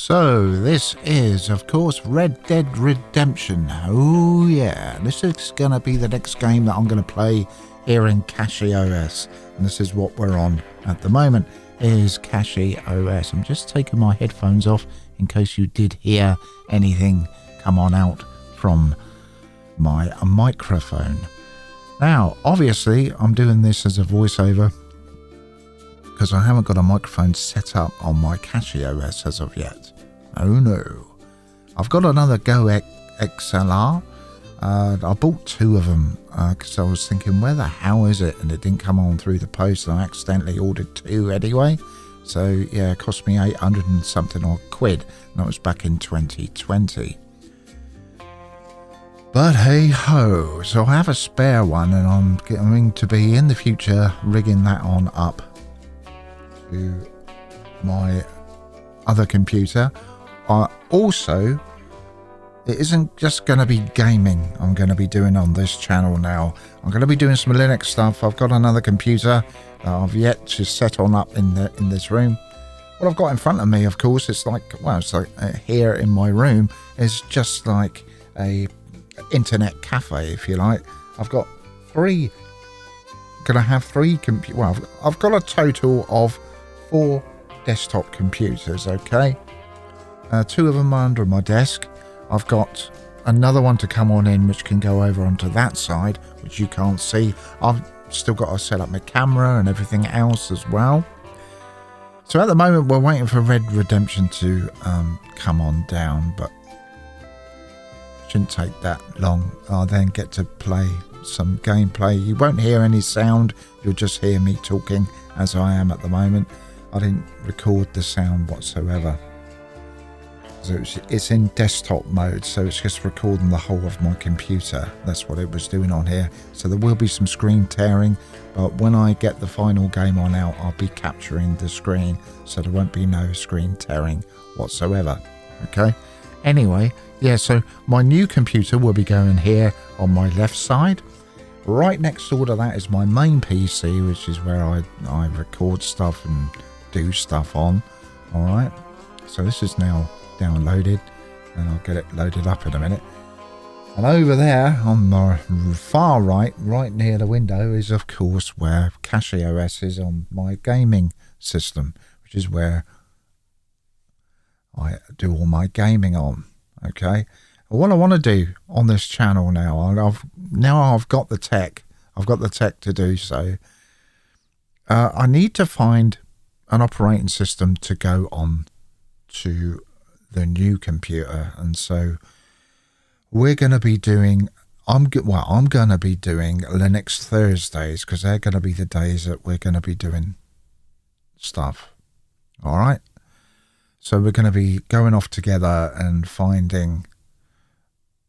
So this is, of course, Red Dead Redemption. Oh yeah, this is going to be the next game that I'm going to play here in Cachy OS. And this is what we're on at the moment, is Cachy OS. I'm just taking my headphones off in case you did hear anything come on out from my microphone. Now, obviously, I'm doing this as a voiceover because I haven't got a microphone set up on my Cachy OS as of yet. Oh no. I've got another Go XLR. I bought two of them because I was thinking, where the hell is it? And it didn't come on through the post, and I accidentally ordered two anyway. So yeah, it cost me 800 and something odd quid, and that was back in 2020. But hey ho, so I have a spare one, and I'm going to be in the future rigging that on up to my other computer. Also, it isn't just going to be gaming I'm going to be doing on this channel now. I'm going to be doing some Linux stuff. I've got another computer that I've yet to set on up in this room. What I've got in front of me, of course, it's like here in my room is just like a internet cafe, if you like. I've got three. Gonna have three computers. Well, I've got a total of 4 desktop computers. Okay, 2 of them are under my desk. I've got another one to come on in, which can go over onto that side, which you can't see. I've still got to set up my camera and everything else as well. So at the moment, we're waiting for Red Redemption to come on down, but shouldn't take that long. I'll then get to play some gameplay. You won't hear any sound, you'll just hear me talking as I am at the moment. I didn't record the sound whatsoever. So it's in desktop mode, so it's just recording the whole of my computer. That's what it was doing on here. So there will be some screen tearing, but when I get the final game on out, I'll be capturing the screen, so there won't be no screen tearing whatsoever. Okay? Anyway, yeah, so my new computer will be going here on my left side. Right next door to that is my main PC, which is where I record stuff and do stuff on. Alright, so this is now downloaded, and I'll get it loaded up in a minute. And over there on the far right, right near the window, is of course where Cachy OS is on my gaming system, which is where I do all my gaming on. Okay, what I want to do on this channel now, I've got the tech. I've got the tech to do so. I need to find an operating system to go on to the new computer, and so we're going to be doing. I'm going to be doing Linux Thursdays, because they're going to be the days that we're going to be doing stuff. All right. So we're going to be going off together and finding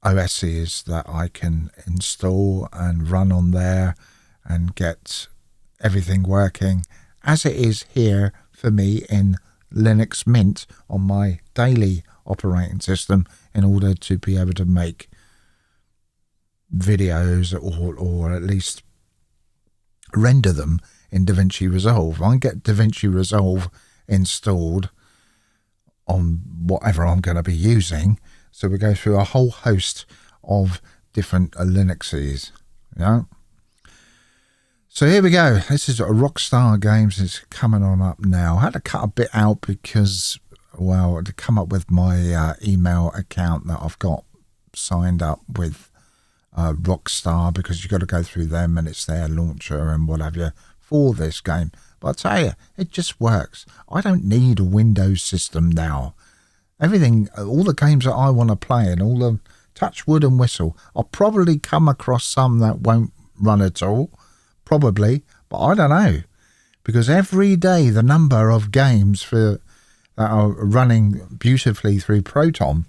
OSs that I can install and run on there and get everything working as it is here for me in Linux Mint on my daily operating system, in order to be able to make videos or at least render them in DaVinci Resolve. I get DaVinci Resolve installed on whatever I'm going to be using, so we go through a whole host of different Linuxes, you know. So here we go. This is Rockstar Games. It's coming on up now. I had to cut a bit out because, well, to come up with my email account that I've got signed up with Rockstar, because you've got to go through them, and it's their launcher and what have you for this game. But I tell you, it just works. I don't need a Windows system now. Everything, all the games that I want to play, and all the touch wood and whistle, I'll probably come across some that won't run at all. Probably, but I don't know. Because every day the number of games that are running beautifully through Proton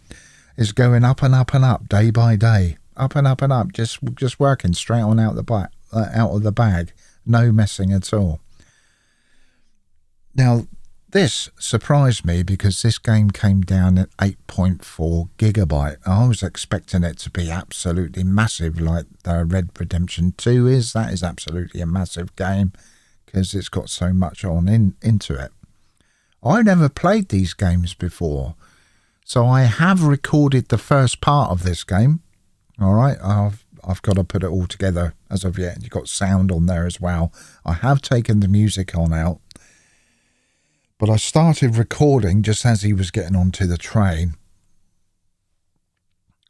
is going up and up and up day by day. Up and up and up, just working straight on out of the bag. No messing at all. Now, this surprised me because this game came down at 8.4 gigabyte. I was expecting it to be absolutely massive, like the Red Redemption 2 is. That is absolutely a massive game because it's got so much on into it. I never played these games before, So I have recorded the first part of this game. All right, I've got to put it all together as of yet. You've got sound on there as well. I have taken the music on out, but I started recording just as he was getting onto the train.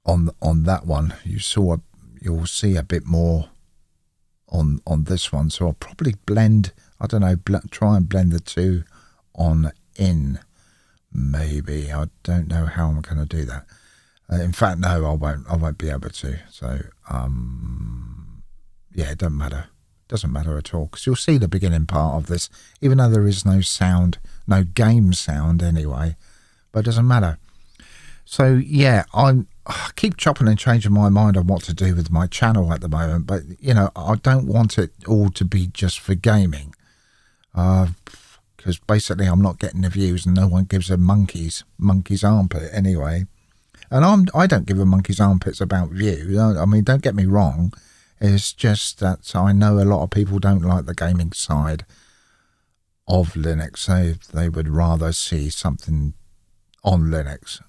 On that one, you'll see a bit more on this one. So I'll probably blend. I don't know. Try and blend the two on in. Maybe I don't know how I'm going to do that. In fact, no, I won't be able to. So, yeah, it doesn't matter. Doesn't matter at all, because you'll see the beginning part of this, even though there is no sound, no game sound anyway. But it doesn't matter. So yeah, I keep chopping and changing my mind on what to do with my channel at the moment. But you know, I don't want it all to be just for gaming, because basically I'm not getting the views, and no one gives a monkey's armpit anyway. And I don't give a monkey's armpits about views. I mean, don't get me wrong. It's just that I know a lot of people don't like the gaming side of Linux. They would rather see something on Linux,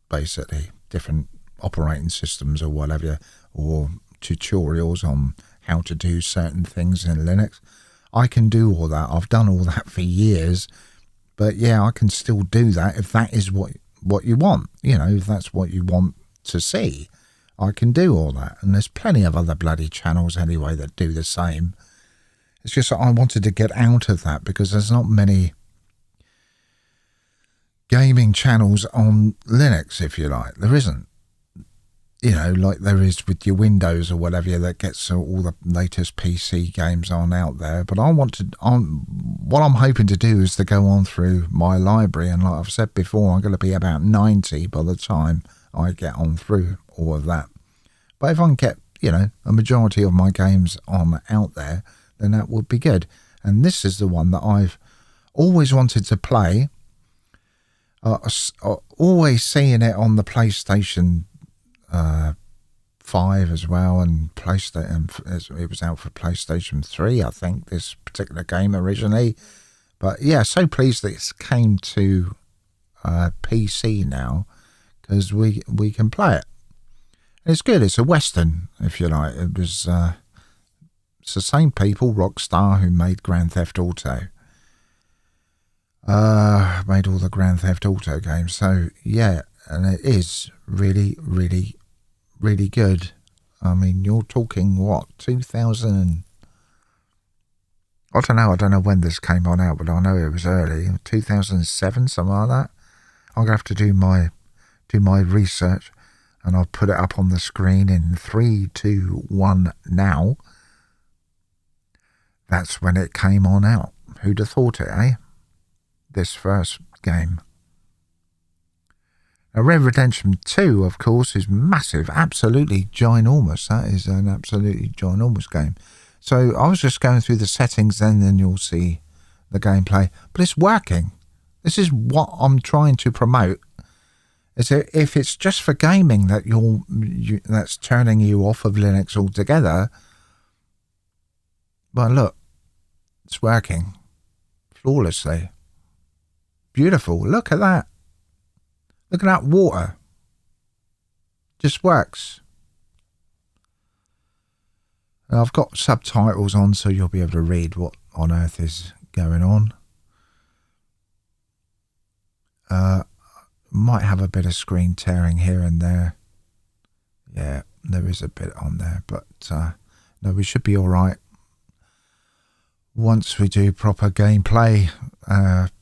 basically, different operating systems or whatever, or tutorials on how to do certain things in Linux. I can do all that. I've done all that for years. But yeah, I can still do that if that is what you want. You know, if that's what you want to see, I can do all that. And there's plenty of other bloody channels anyway that do the same. It's just that I wanted to get out of that, because there's not many gaming channels on Linux, if you like. There isn't. You know, like there is with your Windows or whatever, that gets all the latest PC games on out there. But what I'm hoping to do is to go on through my library, and like I've said before, I'm going to be about 90 by the time I get on through all of that. But if I can get, you know, a majority of my games on out there, then that would be good. And this is the one that I've always wanted to play. Always seeing it on the PlayStation 5 as well, and PlayStation. It was out for PlayStation 3, I think, this particular game originally. But yeah, so pleased that it came to PC now, because we can play it. And it's good. It's a Western, if you like. It was it's the same people, Rockstar, who made Grand Theft Auto. Made all the Grand Theft Auto games. So yeah, and it is really, really, really good. I mean, you're talking what, 2000? I don't know when this came on out, but I know it was early, 2007, something like that. I'm gonna have to do my research, and I'll put it up on the screen in 3, 2, 1 now. That's when it came on out. Who'd have thought it, eh? This first game. Now, Red Redemption 2, of course, is massive, absolutely ginormous. That is an absolutely ginormous game. So I was just going through the settings, and then you'll see the gameplay. But it's working. This is what I'm trying to promote. Is if it's just for gaming that that's turning you off of Linux altogether. But look, it's working flawlessly. Beautiful. Look at that. Look at that water. Just works. And I've got subtitles on, so you'll be able to read what on earth is going on. Might have a bit of screen tearing here and there. Yeah, there is a bit on there, but no, we should be all right once we do proper gameplay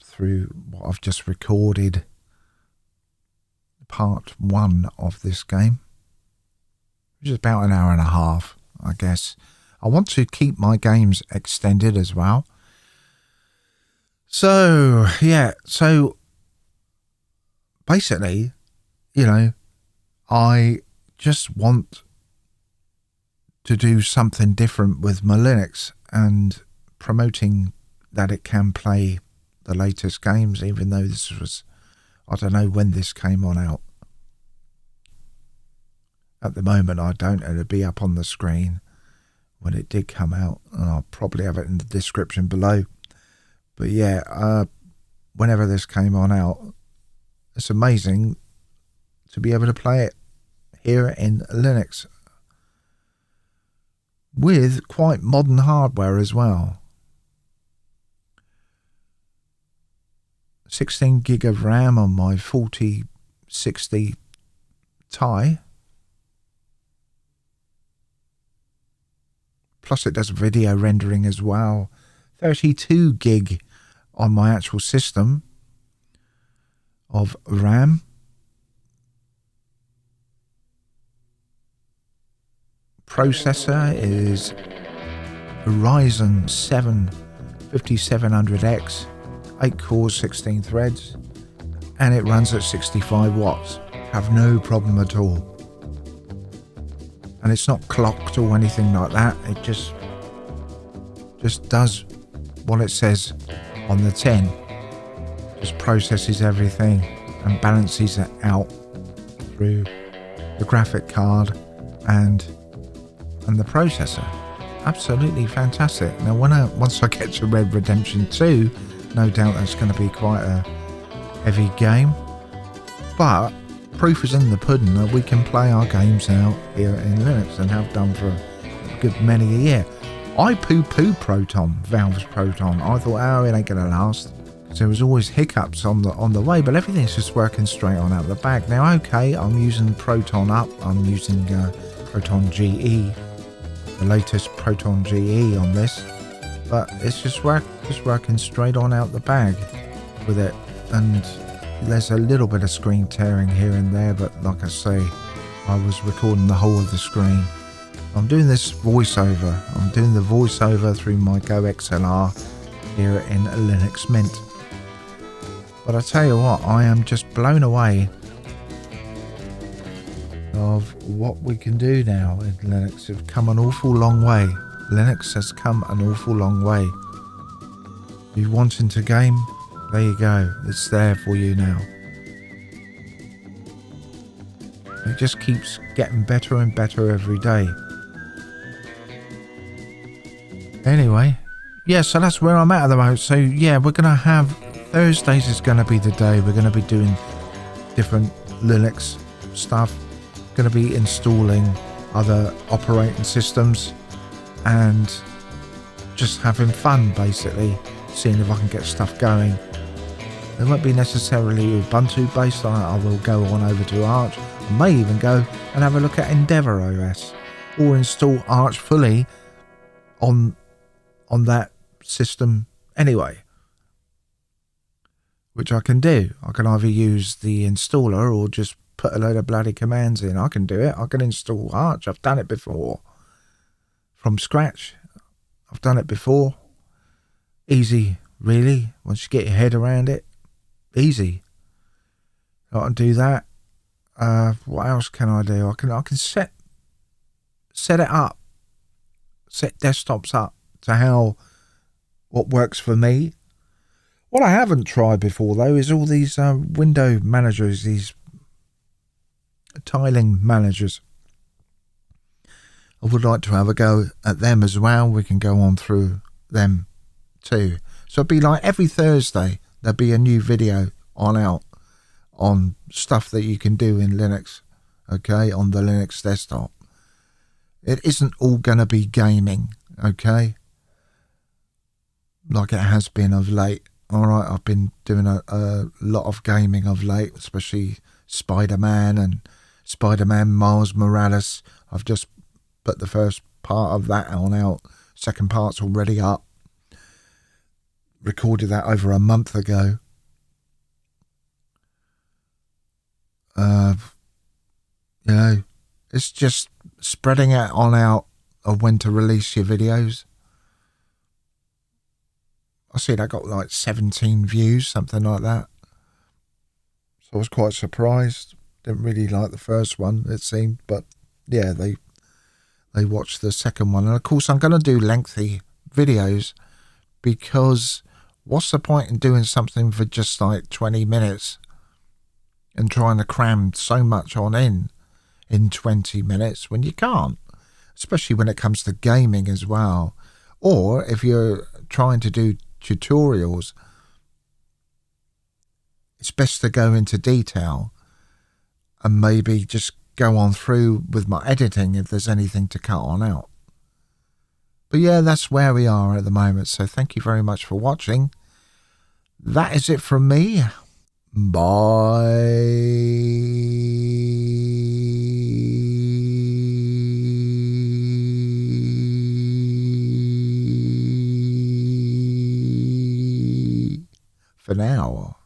through what I've just recorded. Part 1 of this game, which is about an hour and a half, I guess. I want to keep my games extended as well. So, yeah, so basically, you know, I just want to do something different with my Linux, and promoting that it can play the latest games, even though this was, I don't know when this came on out. At the moment, I don't. It'll be up on the screen when it did come out, and I'll probably have it in the description below. But yeah, whenever this came on out, it's amazing to be able to play it here in Linux with quite modern hardware as well. 16 gig of RAM on my 4060 Ti. Plus it does video rendering as well. 32 gig on my actual system of RAM. Processor is a Ryzen 7 5700X, 8 cores, 16 threads, and it runs at 65 watts. Have no problem at all. And it's not clocked or anything like that. It just does what it says on the tin. Just processes everything and balances it out through the graphic card and the processor. Absolutely fantastic. Now once I get to Red Dead Redemption 2, no doubt that's going to be quite a heavy game, but proof is in the pudding that we can play our games out here in Linux and have done for a good many a year. I poo-poo Proton, Valve's Proton. I thought, oh, it ain't going to last. There was always hiccups on the way, but everything's just working straight on out the bag. Now, okay, I'm using Proton up. I'm using Proton GE, the latest Proton GE on this, but it's just working straight on out the bag with it. And there's a little bit of screen tearing here and there, but like I say, I was recording the whole of the screen. I'm doing this voiceover. I'm doing the voiceover through my Go XLR here in Linux Mint. But I tell you what, I am just blown away of what we can do now in Linux. It's come an awful long way. Linux has come an awful long way. If you're wanting to game, there you go. It's there for you now. It just keeps getting better and better every day. Anyway, yeah, so that's where I'm at the moment. So yeah, we're going to have Thursdays is going to be the day we're going to be doing different Linux stuff. Going to be installing other operating systems and just having fun, basically, seeing if I can get stuff going. It won't be necessarily Ubuntu based. I will go on over to Arch. I may even go and have a look at Endeavour OS or install Arch fully on that system anyway, which I can do. I can either use the installer or just put a load of bloody commands in. I can do it. I can install Arch. I've done it before from scratch. I've done it before. Easy, really. Once you get your head around it, easy. I can do that. What else can I do? I can set it up, set desktops up to what works for me. What I haven't tried before though is all these window managers, these tiling managers. I would like to have a go at them as well. We can go on through them too. So it'd be like every Thursday there'd be a new video out on stuff that you can do in Linux, okay, on the Linux desktop. It isn't all going to be gaming, okay, like it has been of late. Alright, I've been doing a lot of gaming of late, especially Spider-Man and Spider-Man Miles Morales. I've just put the first part of that out. Second part's already up. Recorded that over a month ago. You know, it's just spreading it on out of when to release your videos. I see that got like 17 views, something like that. So I was quite surprised. Didn't really like the first one, it seemed, but yeah, they watched the second one. And of course, I'm going to do lengthy videos because what's the point in doing something for just like 20 minutes and trying to cram so much on in 20 minutes when you can't, especially when it comes to gaming as well. Or if you're trying to do tutorials, it's best to go into detail and maybe just go on through with my editing if there's anything to cut on out. But yeah, that's where we are at the moment. So thank you very much for watching. That is it from me. Bye for now.